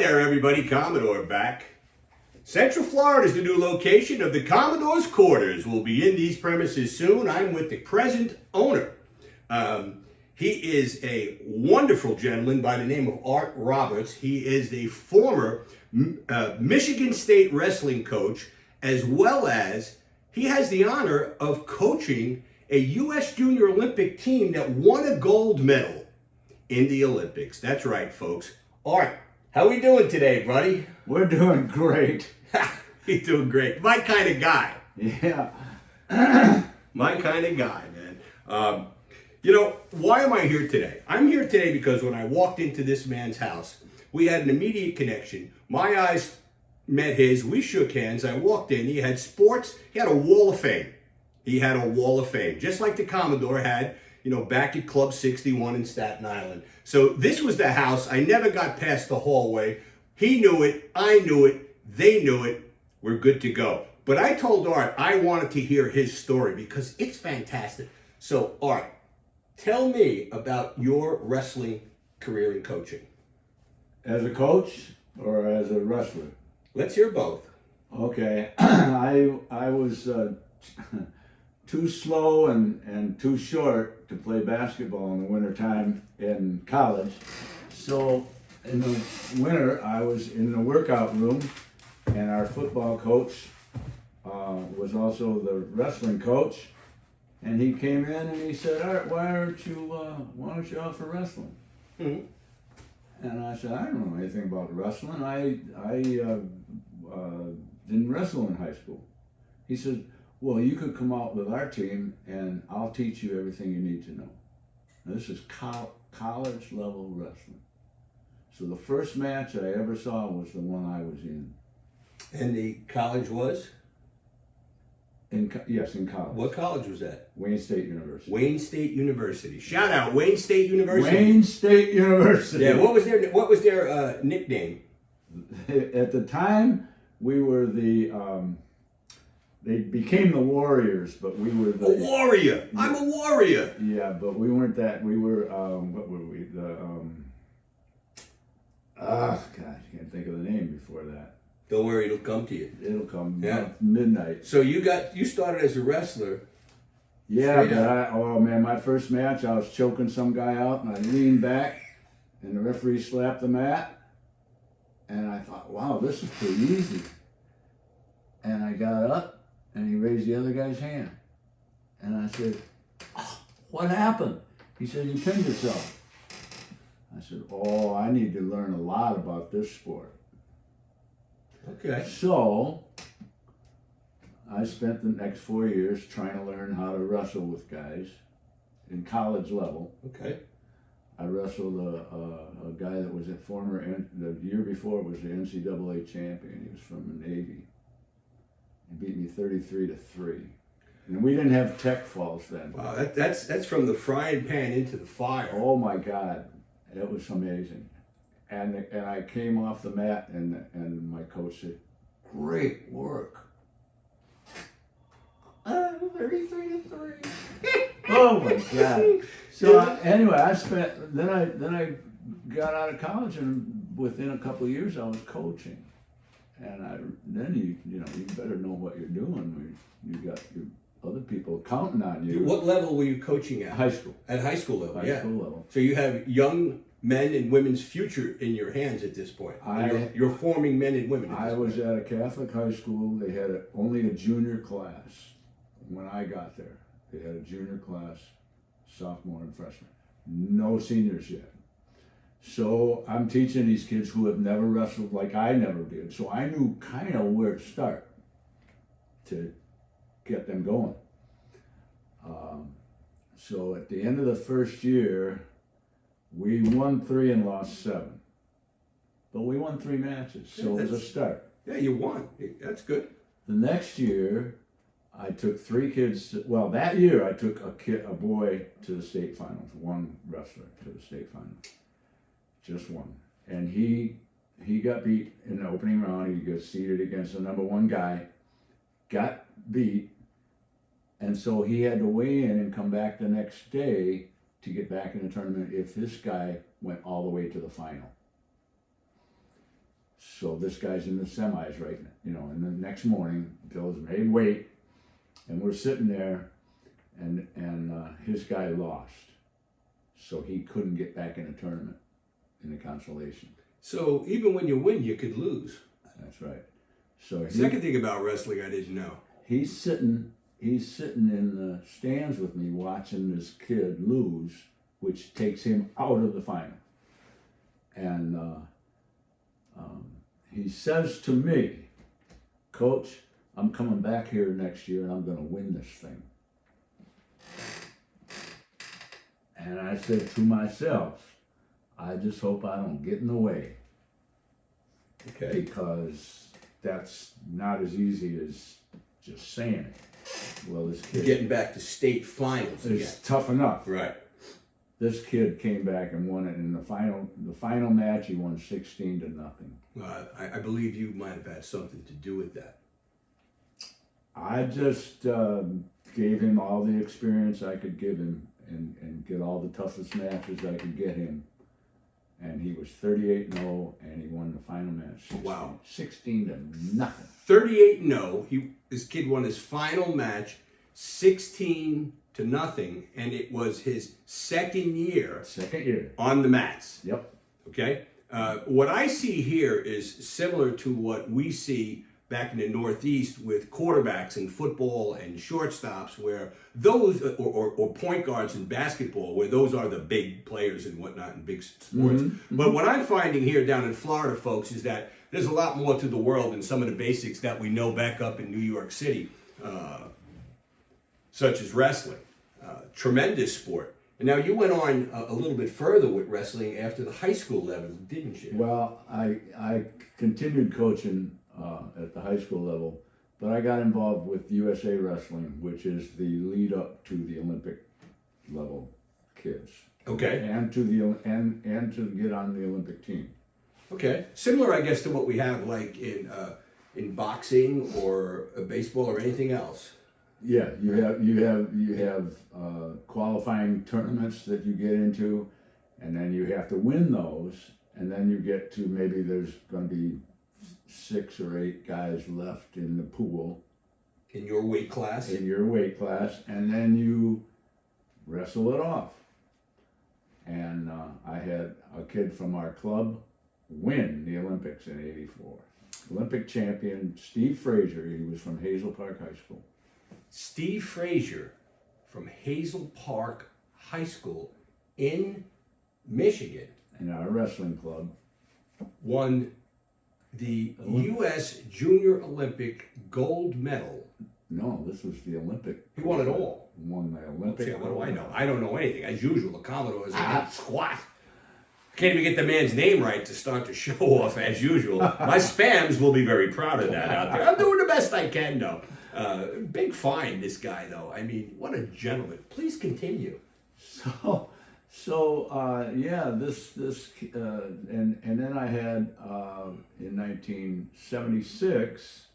there, everybody. Commodore back. Central Florida is the new location of the Commodore's quarters. We'll be in these premises soon. I'm with the present owner. He is a wonderful gentleman by the name of Art Roberts. He is the former Michigan State wrestling coach, as well as he has the honor of coaching a U.S. Junior Olympic team that won a gold medal in the Olympics. That's right, folks. Art, how we doing today, buddy? We're doing great. You're doing great. My kind of guy. Yeah. My kind of guy, man. Why am I here today? I'm here today because when I walked into this man's house, we had an immediate connection. My eyes met his. We shook hands. I walked in. He had sports. He had a wall of fame. He had a wall of fame, just like the Commodore had, back at Club 61 in Staten Island. So this was the house. I never got past the hallway. He knew it. I knew it. They knew it. We're good to go. But I told Art I wanted to hear his story because it's fantastic. So, Art, tell me about your wrestling career in coaching. As a coach or as a wrestler? Let's hear both. Okay. I was too slow and too short to play basketball in the wintertime in college. So in the winter, I was in the workout room, and our football coach was also the wrestling coach. And he came in and he said, "Art, why don't you out for wrestling?" Mm-hmm. And I said, "I don't know anything about wrestling. I didn't wrestle in high school." He said, "Well, you could come out with our team and I'll teach you everything you need to know." Now, this is college level wrestling. So the first match I ever saw was the one I was in. And the college was? Yes, in college. What college was that? Wayne State University. Wayne State University. Shout out Wayne State University. Wayne State University. Yeah. What was their nickname? At the time, we were the. They became the Warriors, but we were the. A warrior. I'm a warrior. Yeah, but we weren't that. We were. What were we? Gosh, I can't think of the name before that. Don't worry, it'll come to you. It'll come. Yeah. Midnight. So you started as a wrestler. Yeah, but my first match, I was choking some guy out, and I leaned back, and the referee slapped the mat, and I thought, wow, this is pretty easy. And I got up, and he raised the other guy's hand, and I said, "Oh, what happened?" He said, "You pinned yourself." I said, "Oh, I need to learn a lot about this sport." Okay. So I spent the next 4 years trying to learn how to wrestle with guys in college level. Okay. I wrestled a guy that was the year before was the NCAA champion. He was from the Navy. He beat me 33-3. And we didn't have tech falls then. Wow, that's from the frying pan into the fire. Oh my God, it was amazing. And I came off the mat, and my coach said, "Great work." 33-3. Oh my God! So anyway, then I got out of college, and within a couple of years, I was coaching. And then you better know what you're doing. You got your other people counting on you. What level were you coaching at? High school. At high school level. High school level. So you have young men and women's future in your hands at this point. You're forming men and women. I was at a Catholic high school. They had only a junior class when I got there. They had a junior class, sophomore and freshman. No seniors yet. So I'm teaching these kids who have never wrestled like I never did. So I knew kind of where to start to get them going. So at the end of the first year, we won 3 and lost 7. But we won 3 matches, so it was a start. Yeah, you won. That's good. The next year, I took 3 kids. That year I took a boy to the state finals. 1 wrestler to the state finals, just 1. And he got beat in the opening round. He got seeded against the number 1 guy, got beat, and so he had to weigh in and come back the next day to get back in the tournament if this guy went all the way to the final. So this guy's in the semis right now, you know, and the next morning, Bill's made weight, and we're sitting there, and his guy lost. So he couldn't get back in the tournament, in the consolation. So even when you win, you could lose. That's right. So Second thing about wrestling I didn't know. he's sitting in the stands with me watching this kid lose, which takes him out of the final. And he says to me, "Coach, I'm coming back here next year and I'm going to win this thing." And I said to myself, I just hope I don't get in the way. Okay. Because that's not as easy as just saying it. Well, this kid Getting back to state finals again. is tough enough. Right. This kid came back and won it in the final match. He won 16-0. I believe you might have had something to do with that. I just gave him all the experience I could give him and get all the toughest matches I could get him. And he was 38-0, and he won the final match. 16-0. 38-0. This kid won his final match, 16-0, and it was his second year. On the mats. Yep. Okay. What I see here is similar to what we see back in the Northeast with quarterbacks in football and shortstops, where those, or point guards in basketball, where those are the big players and whatnot in big sports. Mm-hmm. But what I'm finding here down in Florida, folks, is that there's a lot more to the world than some of the basics that we know back up in New York City, such as wrestling. Tremendous sport. And now you went on a little bit further with wrestling after the high school level, didn't you? Well, I continued coaching at the high school level, but I got involved with USA Wrestling, which is the lead up to the Olympic level kids. Okay. And to to get on the Olympic team. Okay. Similar, I guess, to what we have like in boxing or baseball or anything else. Yeah, you have qualifying tournaments that you get into, and then you have to win those, and then you get to maybe there's going to be 6 or 8 guys left in the pool. In your weight class? In your weight class, and then you wrestle it off. And I had a kid from our club win the Olympics in '84. Olympic champion Steve Frazier, he was from Hazel Park High School. Steve Frazier from Hazel Park High School in Michigan. In our wrestling club. Won the U.S. Junior Olympic gold medal. No, this was the Olympic. He won it all. Won the Olympic. Yeah, what do I know? I don't know anything. As usual, the Commodore is a squat. Can't even get the man's name right to start the show off as usual. My spams will be very proud of that out there. I'm doing the best I can, though. Big find, this guy, though. I mean, what a gentleman. Please continue. Yeah, and then I had in 1976,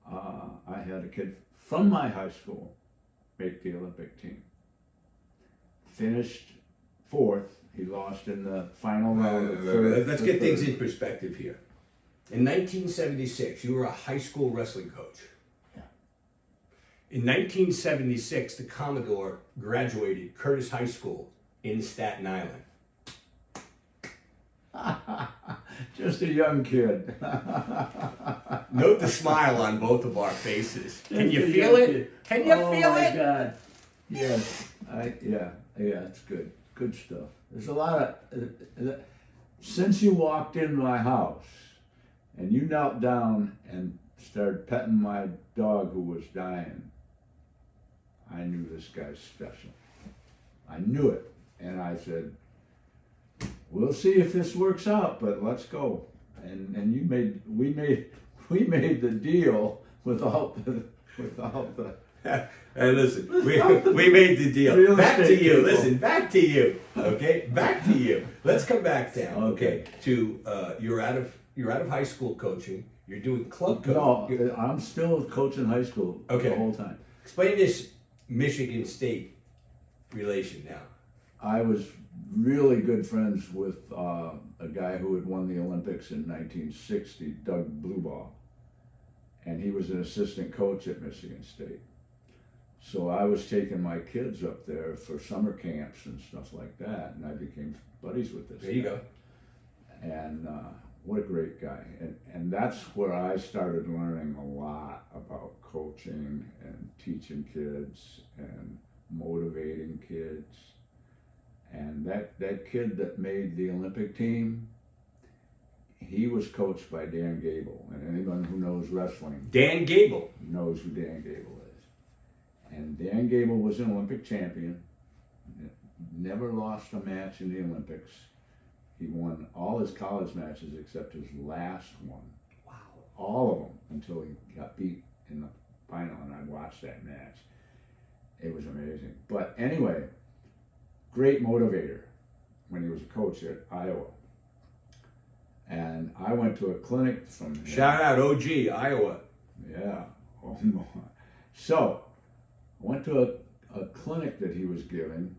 I had a kid from my high school make the Olympic team. Finished 4th. He lost in the final round. Let's get things in perspective here. In 1976, you were a high school wrestling coach. Yeah. In 1976, the Commodore graduated Curtis High School in Staten Island. Just a young kid. Note the smile on both of our faces. Can you feel it? Can you feel it? Oh my God! Yes, yeah, it's good. Good stuff. There's a lot of since you walked in my house and you knelt down and started petting my dog who was dying. I knew this guy's special. I knew it, and I said, "We'll see if this works out, but let's go." And we made the deal without the. Hey, listen, we made the deal. Back to you. People. Listen, back to you. Okay, back to you. Let's come back down. Okay, to you're out of high school coaching. You're doing club coaching. No, I'm still coaching high school the whole time. Explain this Michigan State relation now. I was really good friends with a guy who had won the Olympics in 1960, Doug Blueball. And he was an assistant coach at Michigan State. So I was taking my kids up there for summer camps and stuff like that, and I became buddies with this There you guy. go. And what a great guy. And that's where I started learning a lot about coaching and teaching kids and motivating kids. And that kid that made the Olympic team, he was coached by Dan Gable. And anyone who knows wrestling Dan Gable. knows who Dan Gable is. And Dan Gable was an Olympic champion, never lost a match in the Olympics. He won all his college matches except his last one. Wow. All of them until he got beat in the final, and I watched that match. It was amazing. But anyway, great motivator when he was a coach at Iowa. And I went to a clinic from him. Shout out OG, Iowa. Yeah. Oh, my. So I went to a clinic that he was giving,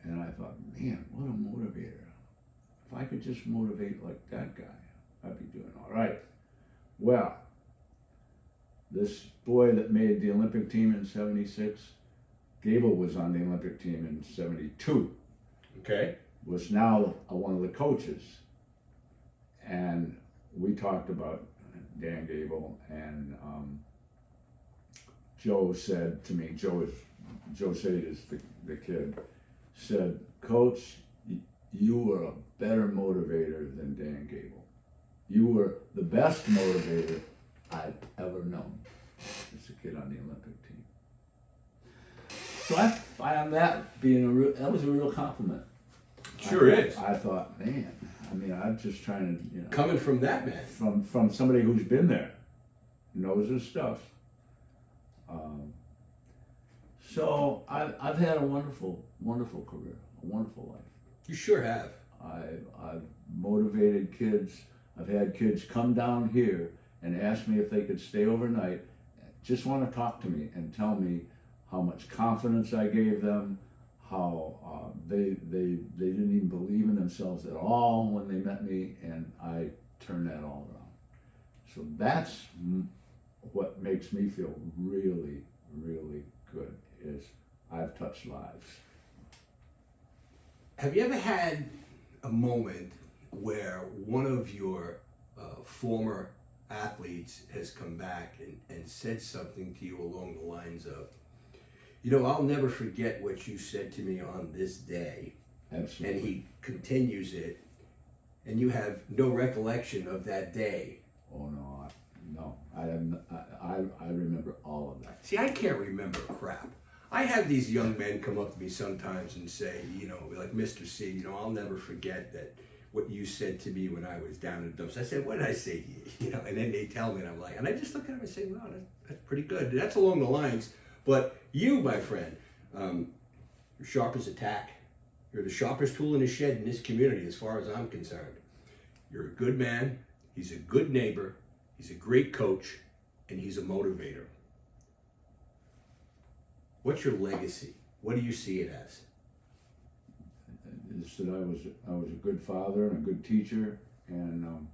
and I thought, man, what a motivator. If I could just motivate like that guy, I'd be doing all right. Well, this boy that made the Olympic team in '76, Gable was on the Olympic team in '72, Okay. was now one of the coaches. And we talked about Dan Gable, and Joe said to me, Joe Sade is the kid, said, Coach, you were a better motivator than Dan Gable. You were the best motivator I've ever known. As a kid on the Olympic team. So I found that that was a real compliment. Sure is. I thought, man, I mean, I'm just trying to, Coming from that man. from somebody who's been there, knows his stuff. So I've had a wonderful, wonderful career, a wonderful life. You sure have. I've motivated kids. I've had kids come down here and ask me if they could stay overnight, just want to talk to me and tell me how much confidence I gave them, how they didn't even believe in themselves at all when they met me, and I turned that all around. So that's what makes me feel really, really good, is I've touched lives. Have you ever had a moment where one of your former athletes has come back and said something to you along the lines of, I'll never forget what you said to me on this day. Absolutely. And he continues it, and you have no recollection of that day. Oh no, I remember all of that. See, I can't remember crap. I have these young men come up to me sometimes and say, like Mr. C, I'll never forget that what you said to me when I was down in the dumps. I said, what did I say to you? And then they tell me, and I'm like, and I just look at them and say, wow, that's pretty good. That's along the lines. But you, my friend, you're sharp as a tack. You're the sharpest tool in the shed in this community as far as I'm concerned. You're a good man. He's a good neighbor. He's a great coach. And he's a motivator. What's your legacy? What do you see it as? It's that I was a good father and a good teacher, and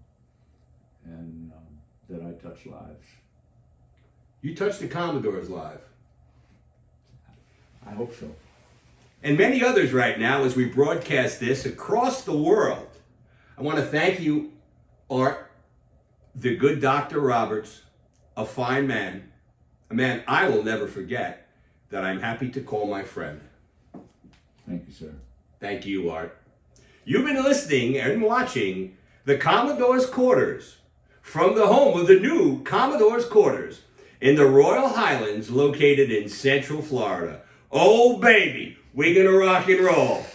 that I touched lives. You touched the Commodore's life. I hope so. And many others right now as we broadcast this across the world. I want to thank you, Art, the good Dr. Roberts, a fine man, a man I will never forget, that I'm happy to call my friend. Thank you, sir. Thank you, Art. You've been listening and watching the Commodore's Quarters from the home of the new Commodore's Quarters in the Royal Highlands located in Central Florida. Oh, baby, we're going to rock and roll.